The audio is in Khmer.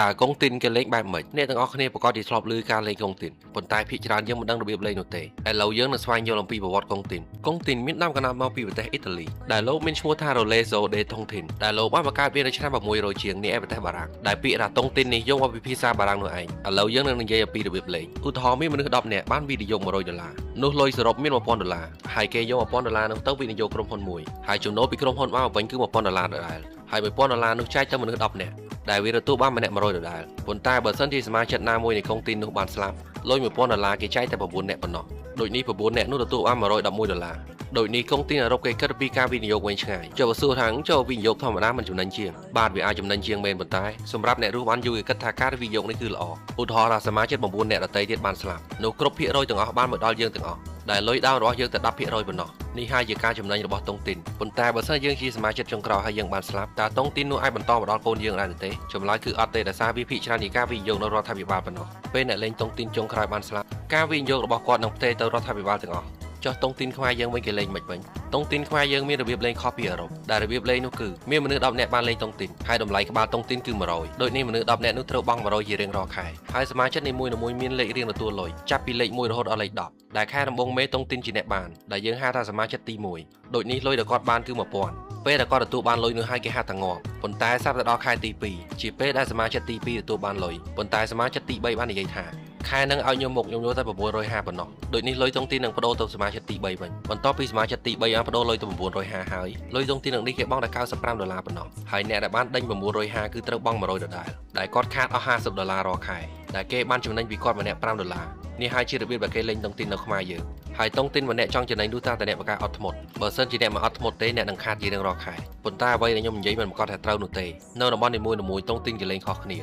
តើកុងទីនគេលេងបែបម៉េចអ្នកទាំងអស់គ្នាប្រកាសជាធ្លាប់ឮការលេងកុងទីនប៉ុន្តែភាគច្រើនយើងមិនដឹងរបៀបលេងនោះទេឥឡូវយើងនឹងស្វែងយល់អំពីប្រវត្តិកុងទីនកុងទីនមានដើមកំណើតមកពីប្រទេសអ៊ីតាលីដែលលោកមានឈ្មោះថា Lorenzo de Tontin ដែលលោកបានបង្កើតវានៅឆ្នាំ600ជាងនេះឯប្រទេសបារាំងដែលពាក្យថាតុងទីននេះយកមកពីភាសាបារាំងនោះឯងឥឡូវយើងនឹងនិយាយអំពីរបៀបលេងឧទាហរណ៍មានមនុស្ស10នាក់បានវិនិយោគ$100នោះលុយសរុបមាន$1000ហើយគេយក$1000នោះទៅវិនិយោគក្រុមហ៊ុនមួយហើយចំណូលពីក្រុមហ៊ុនមកវិញគឺ$1000ដដែលហើយ$1000នោះចែកទៅមនុស្ស10នាក់ដែលវាទទួលបានម្នាក់100ដដែលប៉ុន្តែបើសិនជាសមាជិកណាមួយនៃកុងទីននោះបានស្លាប់លុយ$1000គេចែកតែ9នាក់ប៉ុណ្ណោះដូចនេះ9នាក់នោះទទួលបាន$111ដូចនេះកុងទីនអឺរ៉ុបគេគិតពីការវិនិយោគវិញឆ្ងាយចុះបើសួរថាចូលវិនិយោគធម្មតាមិនចំណេញជាងបាទវាអាចចំណេញជាងមែនប៉ុន្តែសម្រាប់អ្នករស់បានយូរគេគិតថាការវិនិយោគនេះគឺល្អឧទាហរណ៍ថាសមាជិក9នាក់ដទៃទៀតបានស្លាប់នោះគ្រប់ភាគរយទាំងអស់បានមកដល់យើងទាំងអស់ដែលលុយដើមរបស់យើងតែ10%ប៉ុណ្ណោះនេះហើយជាការចំណេញរបស់តុងទីនប៉ុន្តែបើសិនយើងជាសមាជិកចុងក្រោយហើយយើងបានស្លាប់តើតុងទីននោះអាចបន្តមកដល់កូនយើងដែរទេចម្លើយគឺអត់ទេដោយសារវាភាគច្រើនជាការវិនិយោគនៅរដ្ឋាភិបាលប៉ុណ្ណោះពេលអ្នកលេងតុងទីនចុងក្រោយបានស្លាប់ការវិនិយោគរបស់គាត់នឹងផ្ទេរទៅរដ្ឋាភិបាលទាំងអស់ចុះតុងទីនខ្មែរយើងវិញគេលេងមិនវិញតុងទីនខ្មែរយើងមានរបៀបលេងខុសពីអឺរ៉ុបដែលរបៀបលេងនោះគឺមានមនុស្ស10នាក់បានលេងតុងទីនហើយតម្លៃក្បាលតុងទីនគឺ100ដូចនេះមនុស្ស10នាក់នោះត្រូវបង់100ជារៀងរាល់ខែហើយសមាជិកនីមួយៗមានលេខរៀងទទួលលុយចាប់ពីលេខ1រហូតដល់លេខ10ដែលខែដំបូងមេតុងទីនជាអ្នកបានដែលយើងហៅថាសមាជិកទី1ដូចនេះលុយដែលគាត់បានគឺ1000ពេលដែលគាត់ទទួលបានលុយនោះហើយគេហៅថាងាប់ប៉ុន្តែស្រាប់តែដល់ខែទី2ជាពេលដែលសមាជិកទី2ទទួលបានលុយប៉ុន្តែសមាជិកទី3បាននិយាយថាខែនឹងឲ្យខ្ញុំយកតែ650ប៉ុណ្ណោះដូចនេះលុយតុងទីននឹងបដូរទៅសមាជិកទី3វិញបន្ទាប់ពីសមាជិកទី3បានបដូរលុយទៅ950ហើយលុយតុងទីននេះគេបង់តែ$95ប៉ុណ្ណោះហើយអ្នកដែលបានដេញ950គឺត្រូវបង់100ដដែលគាត់ខាតអស់$50រាល់ខែដែលគេបានចំណេញពីគាត់ម្នាក់$5នេះហើយជារបៀបដែលគេលេងតុងទីននៅខ្មែរយើងហើយតុងទីនម្នាក់ចង់ចំណេញនោះតែអ្នកបកការអត់ធ្មត់បើសិនជាអ្នកមិនអត់ធ្មត់ទេអ្នកនឹងខាតជារៀងរាល់ខែប៉ុន្តែអ្វីដែលខ្ញុំនិយាយមិនប្រកាសថាត្រូវនោះទេនៅតំបន់នីមួយៗតុងទីនគេលេងខុសគ្នា